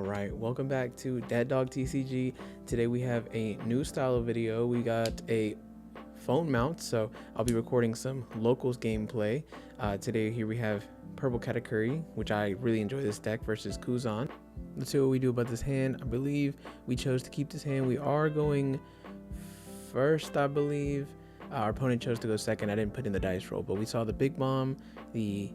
Alright, welcome back to D.atDawgTCG. Today we have a new style of video. We got a phone mount, so I'll be recording some locals gameplay. Today here we have purple Katakuri, which I really enjoy this deck, versus Kuzan. Let's see what we do about this hand. I believe we chose to keep this hand. We are going first, I believe. Our opponent chose to go second. I didn't put in the dice roll, but we saw the big bomb, the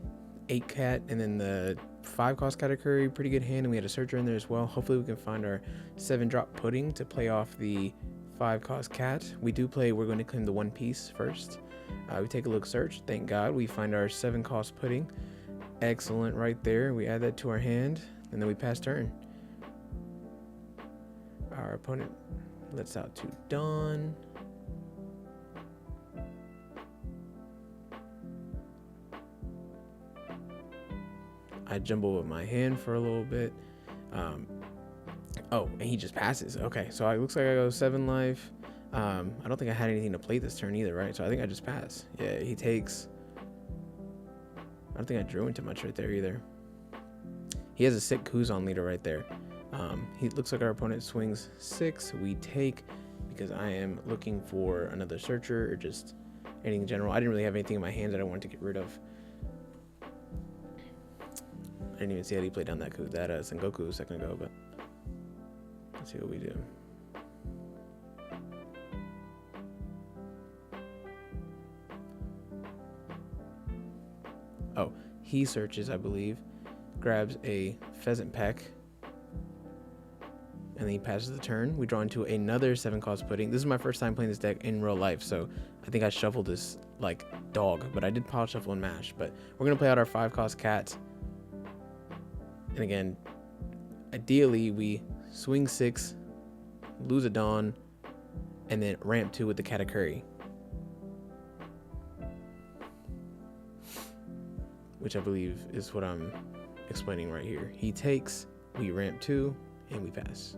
8 cat, and then the 5-cost Katakuri, pretty good hand, and we had a searcher in there as well. Hopefully we can find our 7-drop pudding to play off the 5-cost cat. We're going to claim the 1 piece first. We take a look, search, thank God. We find our 7-cost pudding. Excellent right there. We add that to our hand, and then we pass turn. Our opponent lets out to Dawn. I jumble with my hand for a little bit. Oh, and he just passes. Okay, so it looks like I go 7 life. I don't think I had anything to play this turn either, right? So I think I just pass. Yeah, he takes. I don't think I drew into much right there either. He has a sick Kuzan leader right there. He looks like our opponent swings 6. We take because I am looking for another searcher or just anything in general. I didn't really have anything in my hand that I wanted to get rid of. I didn't even see how he played down that Sengoku a second ago, but let's see what we do. Oh, he searches, I believe, grabs a pheasant peck, and then he passes the turn. We draw into another 7-cost pudding. This is my first time playing this deck in real life, so I think I shuffled this like dog, but I did pile shuffle and mash. But we're gonna play out our 5-cost cat. And again, ideally we swing 6, lose a Dawn, and then ramp 2 with the Katakuri, which I believe is what I'm explaining right here. He takes, we ramp 2, and we pass.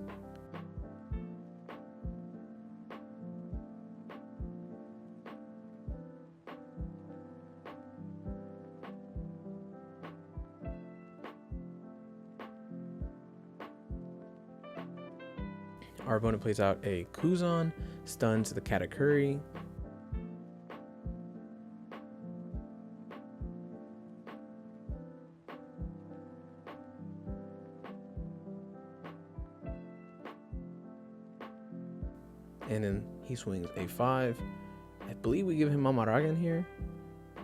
Our opponent plays out a Kuzan, stuns the Katakuri. And then he swings a 5. I believe we give him Mamaragan here.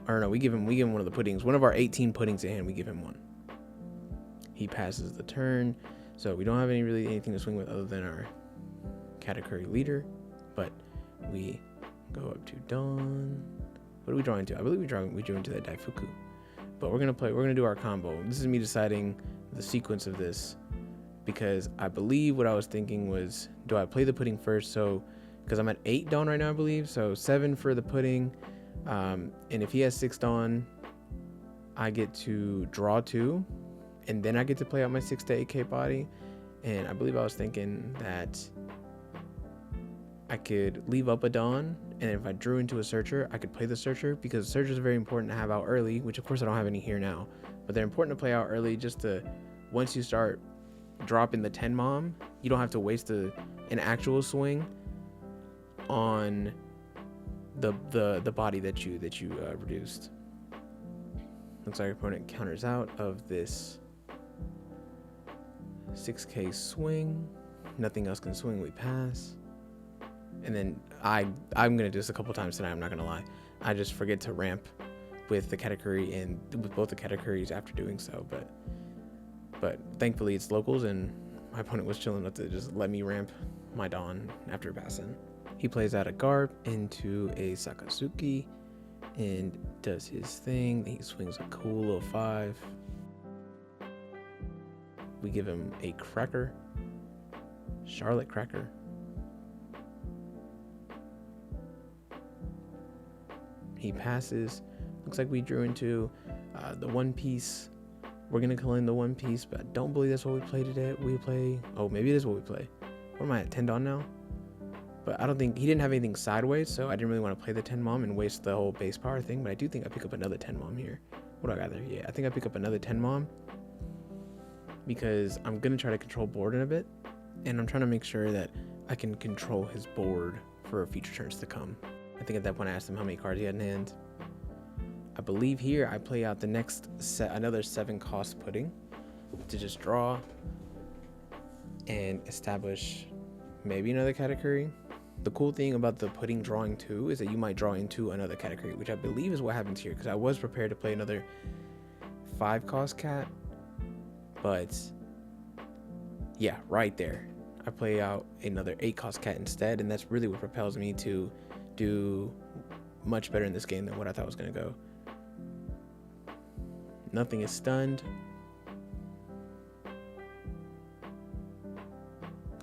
Or no, we give him one of the puddings. One of our 18 puddings in hand, we give him one. He passes the turn. So we don't have anything to swing with other than our Katakuri leader, but we go up to Dawn. What are we drawing to? I believe we drew into that Daifuku, but we're gonna do our combo. This is me deciding the sequence of this, because I believe what I was thinking was, do I play the pudding first? So because I'm at 8 Dawn right now, I believe, so 7 for the pudding, and if he has 6 Dawn, I get to draw 2, and then I get to play out my 6 to 8k body. And I believe I was thinking that I could leave up a Dawn, and if I drew into a searcher, I could play the searcher, because searchers are very important to have out early, which of course I don't have any here now, but they're important to play out early just to, once you start dropping the 10 mom, you don't have to waste an actual swing on the body that you reduced. Looks like your opponent counters out of this 6k swing. Nothing else can swing, we pass. And then I'm gonna do this a couple times tonight, I'm not gonna lie. I just forget to ramp with the Katakuri and with both the Katakuris after doing so, but thankfully it's locals, and my opponent was chilling enough to just let me ramp my Dawn after passing. He plays out a Garb into a Sakazuki and does his thing. He swings a cool little 5. We give him a cracker, Charlotte Cracker. He passes. Looks like we drew into the 1 piece. We're gonna claim the 1 piece, but I don't believe that's what we play today. Oh, maybe it is what we play. What am I at, 10 Dawn now? But I don't think, he didn't have anything sideways, so I didn't really want to play the 10 mom and waste the whole base power thing, but I do think I pick up another 10 mom here. What do I got there? Yeah, I think I pick up another 10 mom, because I'm going to try to control board in a bit, and I'm trying to make sure that I can control his board for future turns to come. I think at that point I asked him how many cards he had in hand. I believe here I play out the next set, another 7 cost pudding to just draw and establish maybe another Katakuri. The cool thing about the pudding drawing too is that you might draw into another Katakuri, which I believe is what happens here, because I was prepared to play another 5 cost cat, but yeah, right there I play out another 8 cost cat instead, and that's really what propels me to do much better in this game than what I thought was going to go. Nothing is stunned.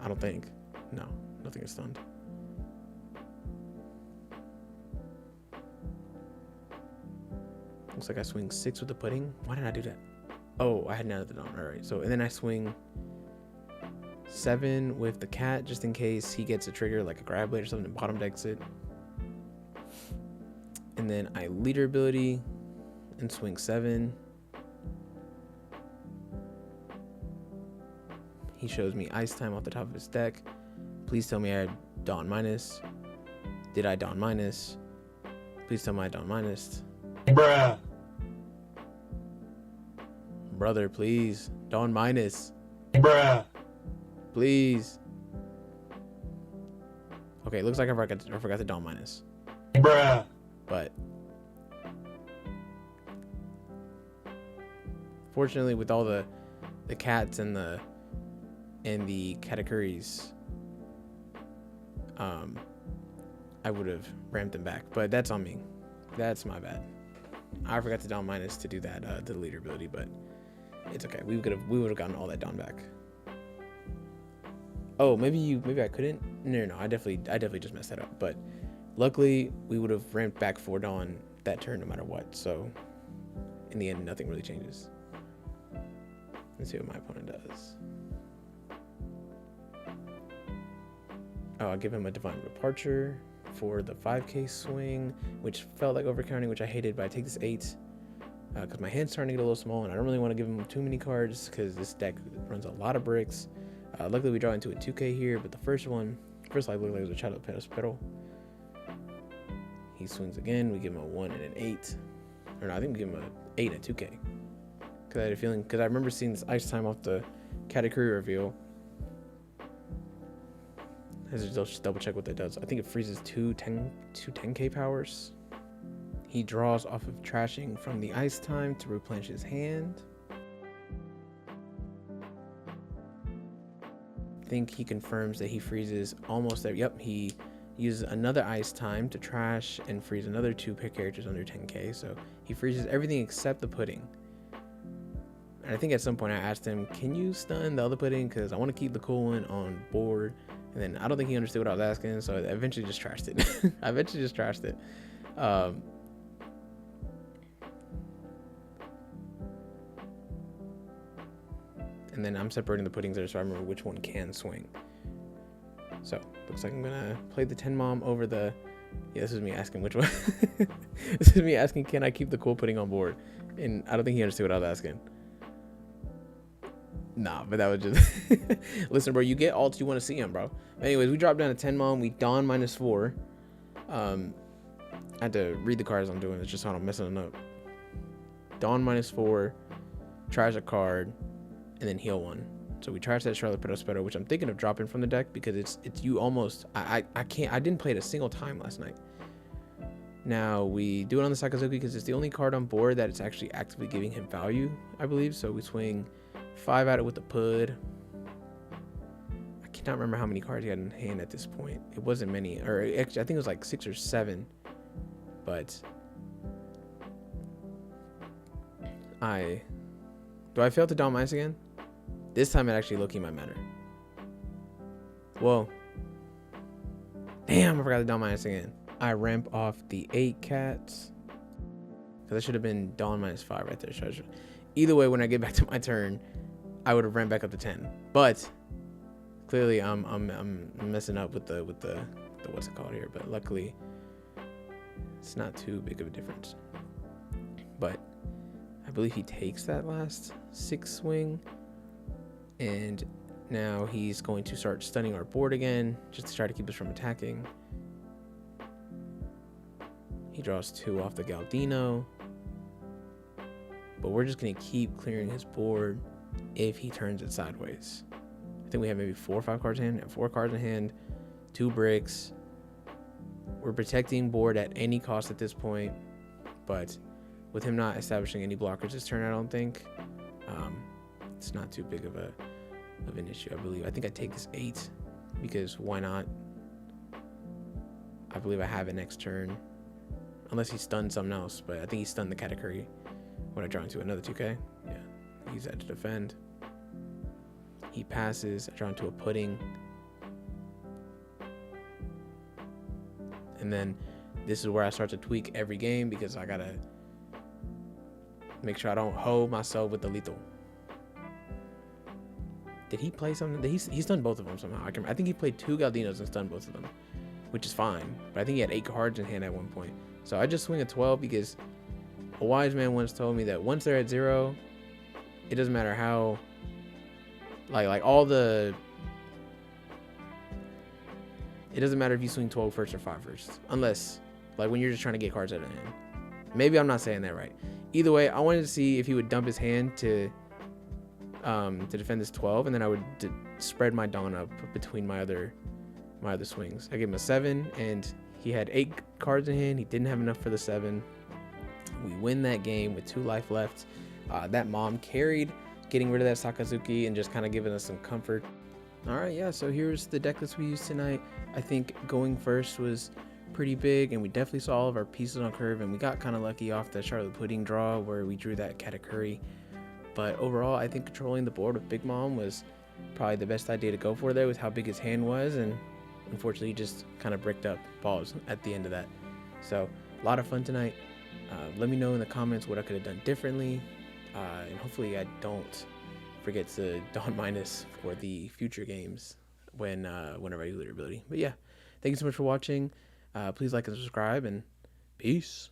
I don't think. No, nothing is stunned. Looks like I swing 6 with the pudding. Why did I do that? Oh, I had none of the dawn. All right. So, and then I swing 7 with the cat just in case he gets a trigger like a grab blade or something and bottom decks it. And then I leader ability and swing 7. He shows me ice time off the top of his deck. Please tell me I had dawn minus. Did I dawn minus? Please tell me I dawn minus. Bruh. Brother, please. Dawn minus. Bruh. Please. Okay, looks like I forgot the dawn minus. Bruh. But fortunately, with all the cats and the Katakuris, I would have ramped them back, but that's on me. That's my bad. I forgot to dawn minus to do that the leader ability, but it's okay. We would have gotten all that dawn back. Oh, maybe I couldn't. No, I definitely just messed that up. But luckily, we would have ramped back 4 dawn that turn no matter what. So in the end, nothing really changes. Let's see what my opponent does. Oh, I'll give him a Divine Departure for the 5k swing, which felt like overcounting, which I hated, but I take this 8 because my hand's starting to get a little small, and I don't really want to give him too many cards because this deck runs a lot of bricks. Luckily, we draw into a 2k here, but the first life looked like it was a Shadow Pedal. He swings again. We give him a 1 and an 8. Or no, I think we give him an 8 and a 2k. Because I had a feeling, because I remember seeing this ice time off the Katakuri reveal. Let's just double check what that does. I think it freezes two 10k powers. He draws off of trashing from the ice time to replenish his hand. I think he confirms that he freezes almost there. Yep, he uses another ice time to trash and freeze another 2 characters under 10k. So he freezes everything except the pudding. And I think at some point I asked him, can you stun the other pudding? Because I want to keep the cool one on board. And then I don't think he understood what I was asking, so I eventually just trashed it. And then I'm separating the puddings there so I remember which one can swing. So looks like I'm gonna play the 10 mom over the. Yeah, this is me asking which one. This is me asking, can I keep the cool pudding on board? And I don't think he understood what I was asking. Nah, but that was just listen, bro, you get alts, you want to see him, bro. Anyways, we dropped down to 10 mom. We dawn -4. I had to read the cards I'm doing. It's just so I don't mess them up. Dawn -4, trash a card, and then heal 1. So we trash that Charlotte Pedal, which I'm thinking of dropping from the deck because it's you almost I didn't play it a single time last night. Now we do it on the Sakazuki because it's the only card on board that it's actually actively giving him value, I believe. So we swing 5 at it with the pud. I cannot remember how many cards he had in hand at this point. It wasn't many, or actually I think it was like 6 or 7. But do I fail to dawn minus again? This time it actually low-key might matter. Whoa. Damn, I forgot to dawn minus again. I ramp off the 8 cats. Because that should have been dawn -5 right there. So either way, when I get back to my turn, I would have ramped back up to 10. But clearly I'm messing up with the what's it called here. But luckily it's not too big of a difference. But I believe he takes that last 6 swing. And now he's going to start stunning our board again, just to try to keep us from attacking. He draws 2 off the Galdino. But we're just going to keep clearing his board if he turns it sideways. I think we have maybe 4 or 5 cards in hand. 4 cards in hand, 2 bricks. We're protecting board at any cost at this point. But with him not establishing any blockers this turn, I don't think it's not too big of an issue. I think I take this 8 because why not? I believe I have it next turn, unless he stunned something else. But I think he stunned the Katakuri when I draw into another 2K. Yeah, use that to defend. He passes. I draw into a pudding, and then this is where I start to tweak every game because I gotta make sure I don't hold myself with the lethal. Did he play something? He stunned both of them somehow. I think he played 2 Galdinos and stunned both of them, which is fine. But I think he had 8 cards in hand at one point. So I just swing a 12 because a wise man once told me that once they're at 0, it doesn't matter how, like all the, it doesn't matter if you swing 12 first or 5 first, unless like when you're just trying to get cards out of hand. Maybe I'm not saying that right. Either way, I wanted to see if he would dump his hand to defend this 12, and then I would spread my Dawn up between my other swings. I gave him a 7, and he had 8 cards in hand. He didn't have enough for the 7. We win that game with 2 life left. That mom carried getting rid of that Sakazuki and just kind of giving us some comfort. All right, yeah, so here's the deck list we used tonight. I think going first was pretty big, and we definitely saw all of our pieces on curve, and we got kind of lucky off the Charlotte Pudding draw where we drew that Katakuri. But overall, I think controlling the board with Big Mom was probably the best idea to go for there with how big his hand was, and unfortunately he just kind of bricked up balls at the end of that. So a lot of fun tonight. Let me know in the comments what I could have done differently, and hopefully I don't forget to Dawn minus for the future games whenever I use their ability. But yeah, thank you so much for watching. Please like and subscribe, and peace.